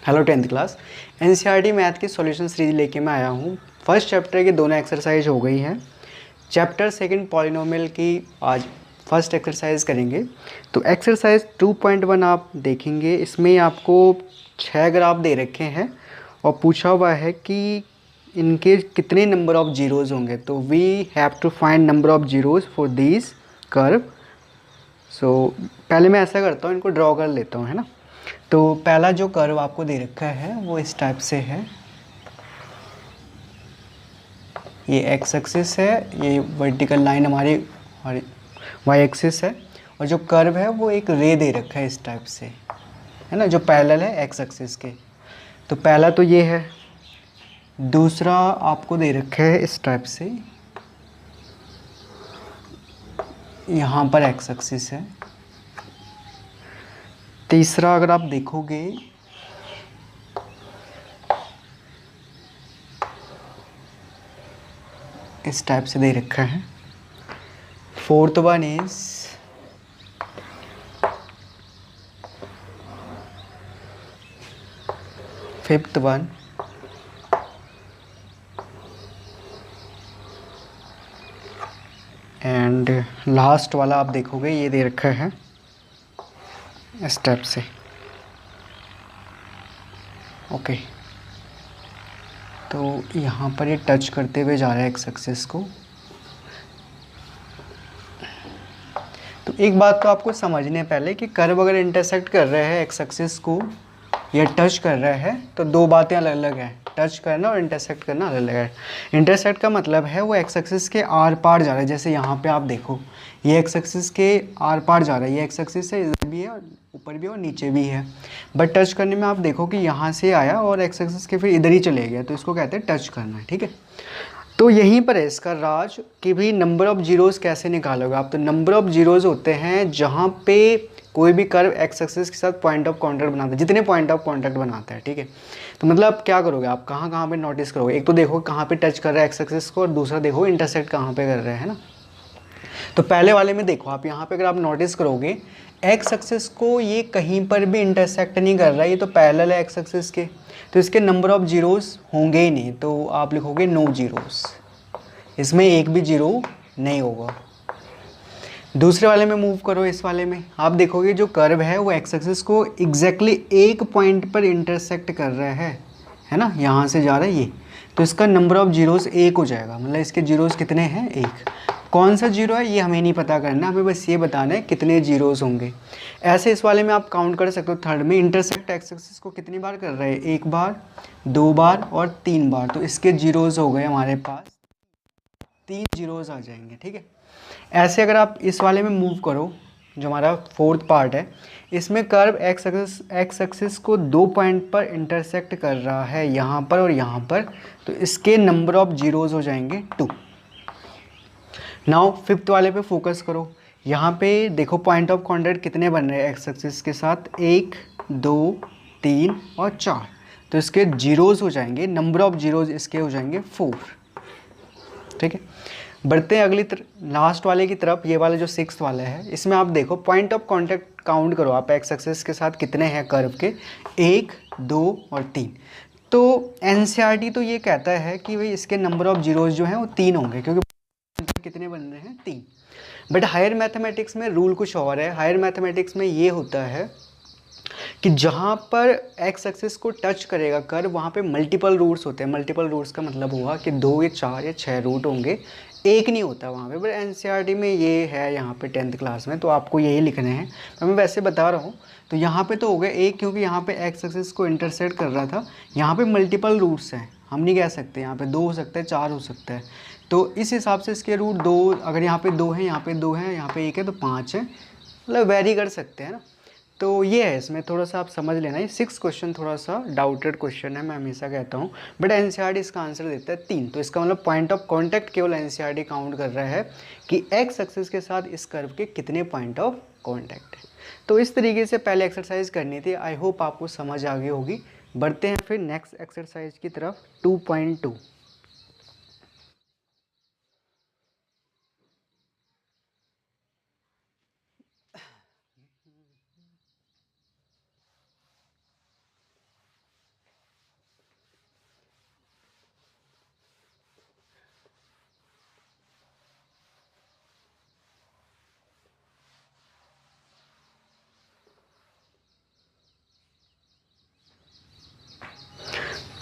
Hello 10th class. NCERT math की solution series लेके मैं आया हूँ। फर्स्ट चैप्टर की दोनों एक्सरसाइज हो गई हैं। चैप्टर सेकंड पॉलिनोमियल की आज फर्स्ट एक्सरसाइज करेंगे। तो एक्सरसाइज 2.1 आप देखेंगे, इसमें आपको 6 ग्राफ दे रखे हैं और पूछा हुआ है कि इनके कितने नंबर ऑफ जीरोज़ होंगे। तो we have to find number of zeros for this curve. So पहले मैं ऐसा करता हूँ, इनको ड्रॉ कर लेता हूँ, है ना। तो पहला जो कर्व आपको दे रखा है वो इस टाइप से है। ये एक्स एक्सिस है, ये वर्टिकल लाइन हमारी वाई एक्सिस है, और जो कर्व है वो एक रे दे रखा है इस टाइप से, है ना, जो पैरेलल है एक्स एक्सिस के। तो पहला तो ये है। दूसरा आपको दे रखा है इस टाइप से, यहाँ पर एक्स एक्सिस है। तीसरा अगर आप देखोगे इस टाइप से दे रखा है। Fourth one is fifth one, and last वाला आप देखोगे ये दे रखा है इस टाइप से। ओके, तो यहाँ पर ये टच करते हुए जा रहा है एक्स एक्सिस को। तो एक बात तो आपको समझने पहले कि कर्व अगर इंटरसेक्ट कर रहा है एक्स एक्सिस को या टच कर रहा है तो दो बातें अलग अलग हैं। टच करना और इंटरसेक्ट करना अलग अलग है। इंटरसेक्ट का मतलब है वो एक्स एक्सिस के आर पार जा रहा है। जैसे यहाँ पे आप देखो, ये एक्स एक्सिस के आर पार जा रहा है, ये एक्स एक्सिस है, इधर भी है, ऊपर भी और नीचे भी है। बट टच करने में आप देखो कि यहाँ से आया और एक्स एक्सिस के फिर इधर ही चले गया, तो इसको कहते हैं टच करना, ठीक है। तो यहीं पर है इसका राज कि भाई नंबर ऑफ जीरोज़ कैसे निकालोगे आप। तो नंबर ऑफ जीरोज़ होते हैं जहाँ पे कोई भी कर्व एक्स एक्सिस के साथ पॉइंट ऑफ कॉन्टैक्ट बनाता है, जितने पॉइंट ऑफ कॉन्टैक्ट बनाता है, ठीक है। तो मतलब आप क्या करोगे, आप कहाँ कहाँ पे नोटिस करोगे। एक तो देखो कहाँ पे टच कर रहा है एक्स एक्सिस को, और दूसरा देखो इंटरसेक्ट कहाँ पे कर रहे हैं, ना। तो पहले वाले में देखो आप, यहाँ पे अगर आप नोटिस करोगे एक्स एक्सिस को ये कहीं पर भी इंटरसेक्ट नहीं कर रहा है, ये तो पैरेलल है एक्स एक्सिस के, तो इसके नंबर ऑफ जीरोस होंगे ही नहीं। तो आप लिखोगे नो जीरोस, इसमें एक भी जीरो नहीं होगा। दूसरे वाले में मूव करो, इस वाले में आप देखोगे जो कर्व है वो एक्स एक्सिस को एग्जैक्टली एक पॉइंट पर इंटरसेक्ट कर रहा है ना, यहाँ से जा रहा है ये। तो इसका नंबर ऑफ जीरोस एक हो जाएगा, मतलब इसके जीरोस कितने हैं, एक। कौन सा जीरो है ये हमें नहीं पता करना, हमें बस ये बताना है कितने जीरोस होंगे। ऐसे इस वाले में आप काउंट कर सकते हो। थर्ड में इंटरसेक्ट एक्स एक्सिस को कितनी बार कर रहे हैं, एक बार, दो बार और तीन बार। तो इसके जीरोस हो गए हमारे पास, तीन जीरोस आ जाएंगे, ठीक है। ऐसे अगर आप इस वाले में मूव करो, जो हमारा फोर्थ पार्ट है, इसमें कर्व एक्स एक्सिस को दो पॉइंट पर इंटरसेक्ट कर रहा है, यहाँ पर और यहाँ पर। तो इसके नंबर ऑफ जीरोस हो जाएंगे 2। नाउ फिफ्थ वाले पे फोकस करो। यहाँ पे देखो पॉइंट ऑफ कॉन्टैक्ट कितने बन रहे हैं एक्स एक्सिस के साथ, 1 2 3 और 4। तो इसके जीरोस हो जाएंगे, नंबर ऑफ जीरोस इसके हो जाएंगे 4, ठीक है। बढ़ते हैं अगली लास्ट वाले की तरफ। ये वाला जो सिक्स्थ वाला है, इसमें आप देखो पॉइंट ऑफ कांटेक्ट काउंट करो आप एक्स एक्सिस के साथ कितने हैं कर्व के, 1 2 और 3। तो एनसीईआरटी तो ये कहता है कि भाई इसके नंबर ऑफ जीरोस जो हैं वो 3 होंगे, क्योंकि कितने बन रहे हैं, 3। बट हायर मैथमेटिक्स में रूल कुछ और है। हायर मैथमेटिक्स में ये होता है कि जहाँ पर एक्स एक्सिस को टच करेगा कर्व, वहाँ पे मल्टीपल रूट्स होते हैं। मल्टीपल रूट्स का मतलब हुआ कि 2 या 4 या 6 रूट होंगे, एक नहीं होता वहाँ पे। बट एनसीईआरटी में ये है, यहाँ पे 10th क्लास में तो आपको यही लिखने हैं। मैं वैसे बता रहा हूँ। तो यहाँ पे तो हो गया एक, क्योंकि यहाँ पे एक्स एक्सिस को इंटरसेक्ट कर रहा था। यहाँ पे मल्टीपल रूट्स हैं, हम नहीं कह सकते यहाँ पे 2 हो सकता है, 4 हो सकता है। तो इस हिसाब से इसके रूट 2, अगर यहाँ पे 2 हैं, यहाँ पे 2 हैं, यहाँ पे 1 है, तो 5 है, मतलब वेरी कर सकते हैं ना। तो ये है, इसमें थोड़ा सा आप समझ लेना। ये 6 क्वेश्चन थोड़ा सा डाउटेड क्वेश्चन है, मैं हमेशा कहता हूँ। बट एनसीईआरटी इसका आंसर देता है 3। तो इसका मतलब पॉइंट ऑफ कांटेक्ट केवल एनसीईआरटी काउंट कर रहा है कि एक्स एक्सिस के साथ इस कर्व के कितने पॉइंट ऑफ कांटेक्ट है। तो इस तरीके से पहले एक्सरसाइज करनी थी। आई होप आपको समझ आ गई होगी। बढ़ते हैं फिर नेक्स्ट एक्सरसाइज की तरफ, 2.2।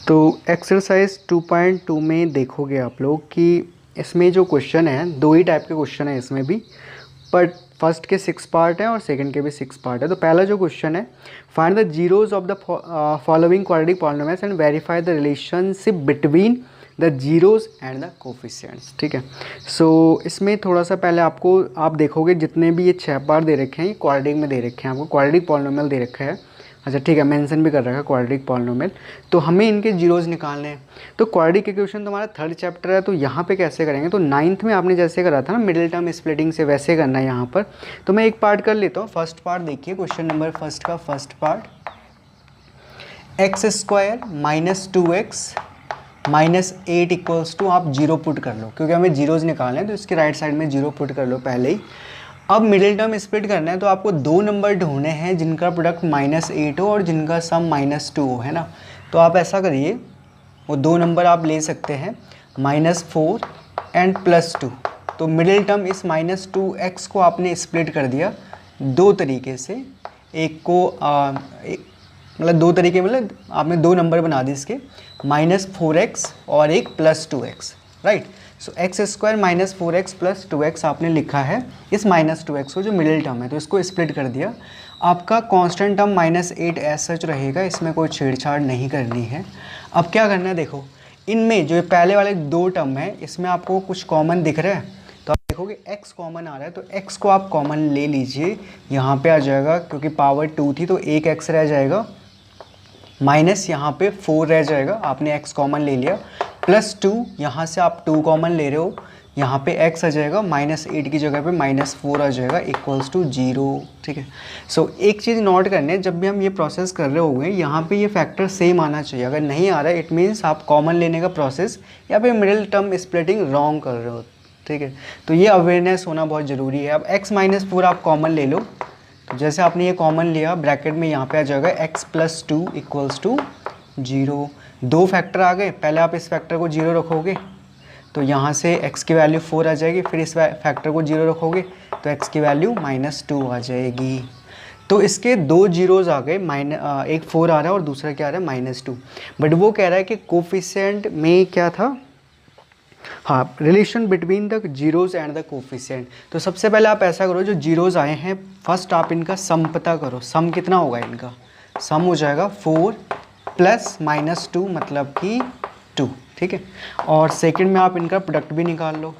तो एक्सरसाइज 2.2 में देखोगे आप लोग कि इसमें जो क्वेश्चन है, दो ही टाइप के क्वेश्चन है इसमें भी, बट फर्स्ट के 6 पार्ट हैं और सेकंड के भी 6 पार्ट है। तो पहला जो क्वेश्चन है, find the zeros of the following quadratic polynomials and verify the relationship between the zeros and the coefficients. ठीक है, सो इसमें थोड़ा सा पहले आपको, आप देखोगे जितने भी ये 6 पार्ट दे रखे हैं ये क्वाड्रेटिक में दे रखे हैं, आपको क्वाड्रेटिक पॉलिनोमियल दे रखा है। अच्छा ठीक है, मेंशन भी कर रखा है क्वाड्रेटिक पॉलिनोमियल। तो हमें इनके जीरोज निकालने हैं। तो क्वाड्रेटिक इक्वेशन तुम्हारा 3rd चैप्टर है, तो यहाँ पे कैसे करेंगे, तो 9th में आपने जैसे करा था ना मिडिल टर्म स्प्लिटिंग से, वैसे करना है यहाँ पर। तो मैं एक पार्ट कर लेता हूँ। फर्स्ट पार्ट देखिए, क्वेश्चन नंबर फर्स्ट का first part, x² - 2x - 8 equals to, आप 0 पुट कर लो क्योंकि हमें जीरोज निकालने हैं, तो इसके राइट साइड में 0 पुट कर लो पहले ही। अब मिडिल टर्म स्प्लिट करना है, तो आपको दो नंबर ढूंढने हैं जिनका प्रोडक्ट -8 हो और जिनका सम -2 हो, है ना। तो आप ऐसा करिए, वो दो नंबर आप ले सकते हैं, -4 एंड +2। तो मिडिल टर्म इस -2x को आपने स्प्लिट कर दिया दो तरीके से। एक को मतलब दो तरीके, मतलब आपने दो नंबर बना दिए इसके, -4x और एक +2x, राइट। सो x² - 4x + 2x आपने लिखा है इस -2x को, जो मिडिल टर्म है, तो इसको स्प्लिट कर दिया। आपका कांस्टेंट टर्म -8 एज सच रहेगा, इसमें कोई छेड़छाड़ नहीं करनी है। अब क्या करना है, देखो इनमें जो पहले वाले दो टर्म है इसमें आपको कुछ कॉमन दिख रहा है, तो आप देखोगे x कॉमन आ रहा है, तो x को आप कॉमन ले लीजिए, यहाँ पे आ जाएगा, क्योंकि पावर 2 थी तो एक x रह जाएगा, माइनस यहाँ पे 4 रह जाएगा, आपने x कॉमन ले लिया, +2 यहाँ से आप 2 कॉमन ले रहे हो, यहाँ पे x आ जाएगा, -8 की जगह पे -4 आ जाएगा, इक्वल्स टू 0। ठीक है, सो एक चीज़ नोट करने, जब भी हम ये प्रोसेस कर रहे होंगे यहाँ पे ये फैक्टर सेम आना चाहिए। अगर नहीं आ रहा है इट मीन्स आप कॉमन लेने का प्रोसेस या फिर मिडिल टर्म स्प्लिटिंग रॉन्ग कर रहे हो। ठीक है, तो ये अवेयरनेस होना बहुत ज़रूरी है। अब x - 4 आप कॉमन ले लो, तो जैसे आपने ये कॉमन लिया, ब्रैकेट में यहाँ पे आ जाएगा x + 2 इक्वल्स टू 0। दो फैक्टर आ गए, पहले आप इस फैक्टर को 0 रखोगे तो यहाँ से x की वैल्यू 4 आ जाएगी, फिर इस फैक्टर को 0 रखोगे तो x की वैल्यू -2 आ जाएगी। तो इसके दो जीरोज़ आ गए, एक 4 आ रहा है और दूसरा क्या आ रहा है -2। बट वो कह रहा है कि कोफिशिएंट में क्या था, हाँ, relation between the zeros and the coefficient. तो सबसे पहले आप ऐसा करो, जो जीरोज़ आए हैं फर्स्ट आप इनका सम पता करो। सम कितना होगा इनका, सम हो जाएगा 4 + -2 मतलब कि 2। ठीक है, और सेकंड में आप इनका प्रोडक्ट भी निकाल लो।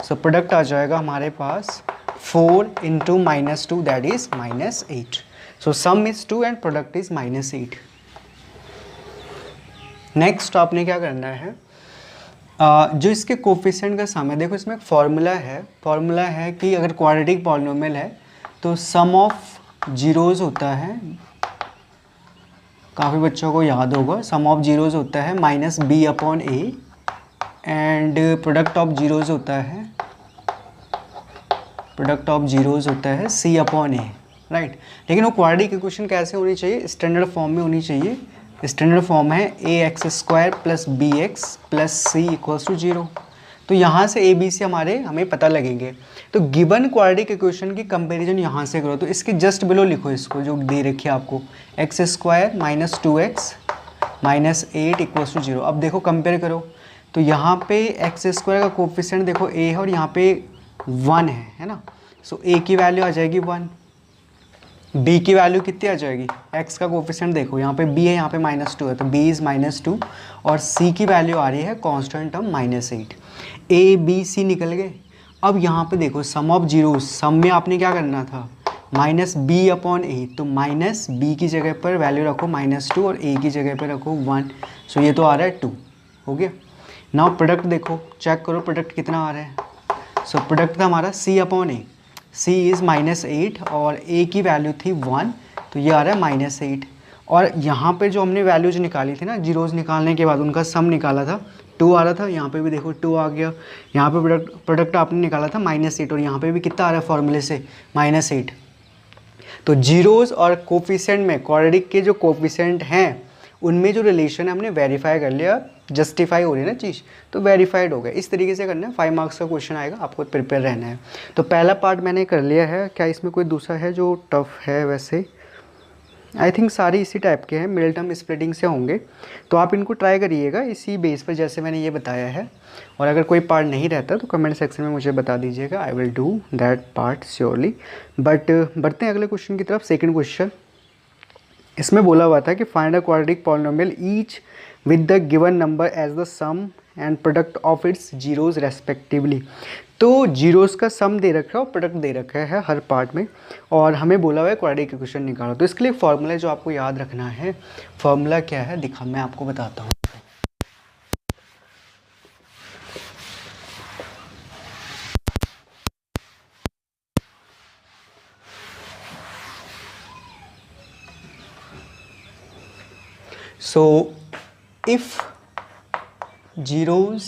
सो प्रोडक्ट आ जाएगा हमारे पास 4 × -2 that is -8। So some is 2 and product is -8। Next आपने क्या करना है, जो इसके कोफिशिएंट का सम है, देखो इसमें एक फार्मूला है कि अगर क्वाड्रेटिक पॉलिनोमियल है तो सम ऑफ जीरोज़ होता है, काफ़ी बच्चों को याद होगा, सम ऑफ जीरोज़ होता है -b/a and product of zeros होता है c/a, राइट। लेकिन वो क्वाड्रेटिक इक्वेशन कैसे होनी चाहिए, स्टैंडर्ड फॉर्म में होनी चाहिए। स्टैंडर्ड फॉर्म है ax² + bx + c = 0। तो यहाँ से a b c हमें पता लगेंगे। तो गिवन क्वाड्रेटिक इक्वेशन की कंपैरिजन यहाँ से करो, तो इसके जस्ट बिलो लिखो इसको, जो दे रखी है आपको, x² - 2x - 8 = 0। अब देखो कंपेयर करो, तो यहाँ पे x² का कोफिशिएंट देखो a है और यहाँ पे 1 है ना। सो a की वैल्यू आ जाएगी 1, b की वैल्यू कितनी आ जाएगी, x का कोफिशिएंट देखो यहाँ पे b है, यहाँ पे -2 है, तो b इज़ -2, और c की वैल्यू आ रही है constant term -8। a b c निकल गए। अब यहाँ पे देखो सम ऑफ जीरोस, सम में आपने क्या करना था, -b/a, तो -b की जगह पर वैल्यू रखो -2 और a की जगह पर रखो 1। सो ये तो आ रहा है 2, हो गया। नाउ प्रोडक्ट देखो, चेक करो प्रोडक्ट कितना आ रहा है। सो प्रोडक्ट था हमारा c/a, c इज़ -8 और a की वैल्यू थी 1, तो ये आ रहा है -8। और यहाँ पे जो हमने वैल्यूज निकाली थी ना, जीरोज़ निकालने के बाद उनका सम निकाला था, 2 आ रहा था, यहाँ पे भी देखो 2 आ गया। यहाँ पे प्रोडक्ट आपने निकाला था -8 और यहाँ पे भी कितना आ रहा है फॉर्मूले से, -8। तो जीरोज़ और कोफिशिएंट में, क्वाड्रेटिक के जो कोफिशिएंट हैं उनमें जो रिलेशन है हमने वेरीफाई कर लिया, जस्टिफाई हो रही है ना चीज़, तो वेरीफाइड हो गया। इस तरीके से करना है, 5 मार्क्स का क्वेश्चन आएगा, आपको प्रिपेयर रहना है। तो पहला पार्ट मैंने कर लिया है, क्या इसमें कोई दूसरा है जो टफ है वैसे? आई थिंक सारे इसी टाइप के हैं, मिडिल टर्म स्प्लिटिंग से होंगे, तो आप इनको ट्राई करिएगा इसी बेस पर जैसे मैंने ये बताया है। और अगर कोई पार्ट नहीं रहता तो कमेंट सेक्शन में मुझे बता दीजिएगा, I will do that part surely. But बढ़ते हैं अगले क्वेश्चन की तरफ। सेकंड क्वेश्चन, इसमें बोला हुआ था कि find a quadratic polynomial each with the given number as the sum and product of its zeros respectively. तो जीरोस का सम दे रखा है और प्रोडक्ट दे रखा है हर पार्ट में, और हमें बोला हुआ है क्वाड्रेटिक इक्वेशन निकालो। तो इसके लिए फॉर्मूला जो आपको याद रखना है, फॉर्मूला क्या है दिखा मैं आपको बताता हूँ। So if zeros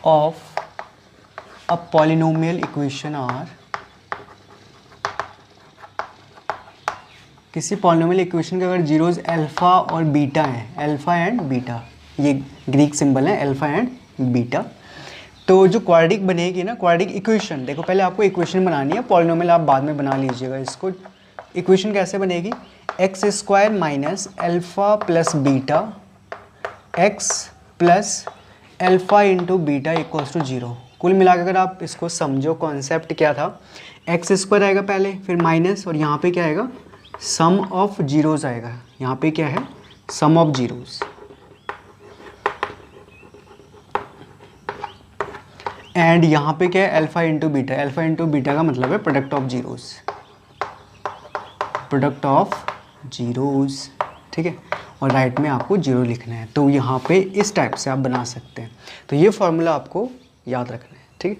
of a polynomial equation are, किसी पॉलिनोमियल इक्वेशन के अगर जीरोज अल्फा और बीटा हैं, अल्फा एंड बीटा, ये ग्रीक सिंबल है अल्फा एंड बीटा, तो जो क्वाड्रेटिक बनेगी ना, क्वाड्रेटिक इक्वेशन, देखो पहले आपको इक्वेशन बनानी है, पॉलिनोमियल आप बाद में बना लीजिएगा। इसको इक्वेशन कैसे बनेगी, x square minus alpha plus beta x plus alpha into beta equals to zero. कुल मिलाकर अगर आप इसको समझो, कॉन्सेप्ट क्या था, एक्स स्क्वायर आएगा पहले, फिर माइनस, और यहाँ पे क्या आएगा, सम ऑफ जीरोज़ आएगा। यहाँ पे क्या है, सम ऑफ जीरोज़, एंड यहाँ पे क्या है, alpha into beta. Alpha into beta का मतलब है product of zeros, product of zeros, ठीक है। और राइट में आपको जीरो लिखना है, तो यहाँ पे इस टाइप से आप बना सकते हैं। तो ये फार्मूला आपको याद रखना है, ठीक है।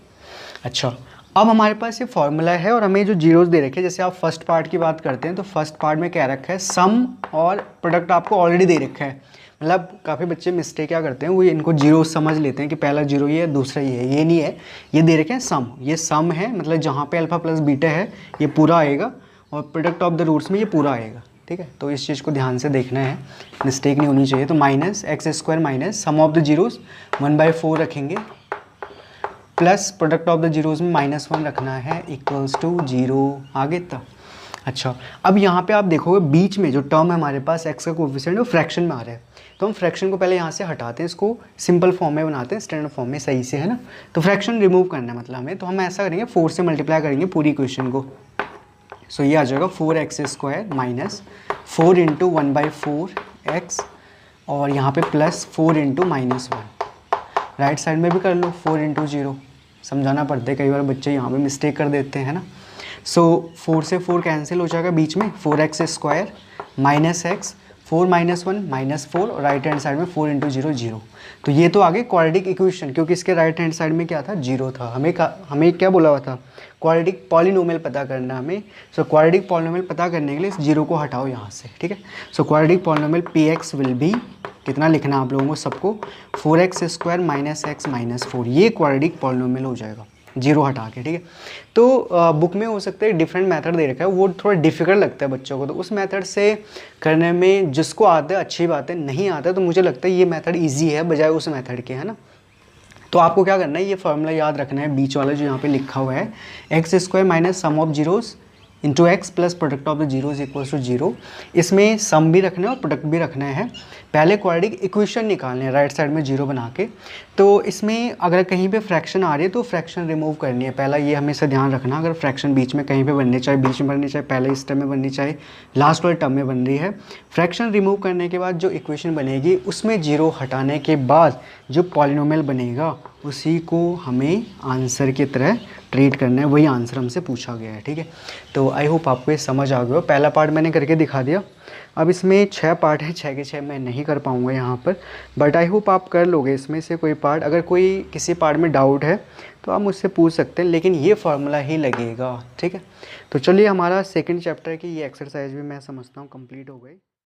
अच्छा, अब हमारे पास ये फार्मूला है और हमें जो जीरोज़ दे रखे हैं, जैसे आप फर्स्ट पार्ट की बात करते हैं तो फर्स्ट पार्ट में क्या रखा है, सम और प्रोडक्ट आपको ऑलरेडी दे रखा है। मतलब काफ़ी बच्चे मिस्टेक क्या करते हैं, वो इनको जीरो समझ लेते हैं कि पहला जीरो ये है दूसरा ये है, ये नहीं है, ये दे रखे हैं सम। ये सम है, मतलब जहाँ पे अल्फ़ा प्लस बीटा है ये पूरा आएगा, और प्रोडक्ट ऑफ द रूट्स में ये पूरा आएगा, ठीक है। तो इस चीज़ को ध्यान से देखना है, मिस्टेक नहीं होनी चाहिए। तो minus x square minus sum of the zeros 1/4 रखेंगे, plus product of the zeros में -1 रखना है, इक्वल्स टू जीरो। आगे तक अच्छा, अब यहाँ पे आप देखोगे बीच में जो टर्म है हमारे पास एक्स का कोफिशिएंट वो फ्रैक्शन में आ रहा है, तो हम फ्रैक्शन को पहले यहाँ से हटाते हैं, इसको सिंपल फॉर्म में बनाते हैं, स्टैंडर्ड फॉर्म में, सही से है ना। तो फ्रैक्शन रिमूव करना है मतलब हमें, तो हम ऐसा करेंगे 4 से मल्टीप्लाई करेंगे पूरी इक्वेशन को। सो ये आ जाएगा 4x square minus 4 into 1/4 x, और यहाँ पे प्लस 4 इंटू -1। राइट साइड में भी कर लो 4 इंटू 0, समझाना पड़ता है, कई बार बच्चे यहाँ पे मिस्टेक कर देते हैं ना। सो 4 से 4 कैंसिल हो जाएगा बीच में, 4x स्क्वायर माइनस एक्स, 4 -1 -4, और राइट हैंड साइड में 4 इंटू 0 0। तो ये तो आगे क्वाड्रेटिक इक्वेशन, क्योंकि इसके राइट हैंड साइड में क्या था, जीरो था। हमें क्या बोला हुआ था, क्वाड्रेटिक पॉलिनोमियल पता करना हमें। सो क्वाड्रेटिक पॉलिनोमियल पता करने के लिए इस जीरो को हटाओ यहाँ से, ठीक है। So quadratic polynomial px will be, कितना लिखना आप लोगों को सबको, 4x square minus x minus 4, ये क्वाड्रेटिक पॉलिनोमियल हो जाएगा जीरो हटा के, ठीक है। तो बुक में हो सकता है डिफरेंट मेथड दे रखा है, वो थोड़ा डिफिकल्ट लगता है बच्चों को, तो उस मेथड से करने में जिसको आता है अच्छी बात है, नहीं आता है तो मुझे लगता है ये मेथड इजी है बजाय उस मेथड के, है ना। तो आपको क्या करना है, ये फार्मूला याद रखना है, बीच वाला जो यहाँ पे लिखा हुआ है, x square minus sum of zeros into x plus product of the zeros equals to zero. इसमें सम भी रखना है और प्रोडक्ट भी रखना है। पहले क्वाड्रेटिक इक्वेशन निकालने हैं राइट साइड में जीरो बना के, तो इसमें अगर कहीं पे फ्रैक्शन आ रही है तो फ्रैक्शन रिमूव करनी है। पहला ये हमेशा ध्यान रखना, अगर फ्रैक्शन बीच में कहीं पे बननी, चाहे बीच में बननी, चाहे पहले इस टर्म में बननी, चाहे लास्ट वाले टर्म में बन रही है, फ्रैक्शन रिमूव करने के बाद जो इक्वेशन बनेगी उसमें जीरो हटाने के बाद जो पॉलिनोमियल बनेगा उसी को हमें आंसर की तरह ट्रीट करना है, वही आंसर हमसे पूछा गया है, ठीक है। तो आई होप आपको ये समझ आ गया हो। पहला पार्ट मैंने करके दिखा दिया, अब इसमें 6 पार्ट है, 6 के 6 मैं नहीं कर पाऊँगा यहाँ पर, बट आई होप आप कर लोगे इसमें से कोई पार्ट। अगर कोई किसी पार्ट में डाउट है तो आप मुझसे पूछ सकते हैं, लेकिन ये फार्मूला ही लगेगा, ठीक है। तो चलिए, हमारा सेकंड चैप्टर की ये एक्सरसाइज भी मैं समझता हूँ कंप्लीट हो गई।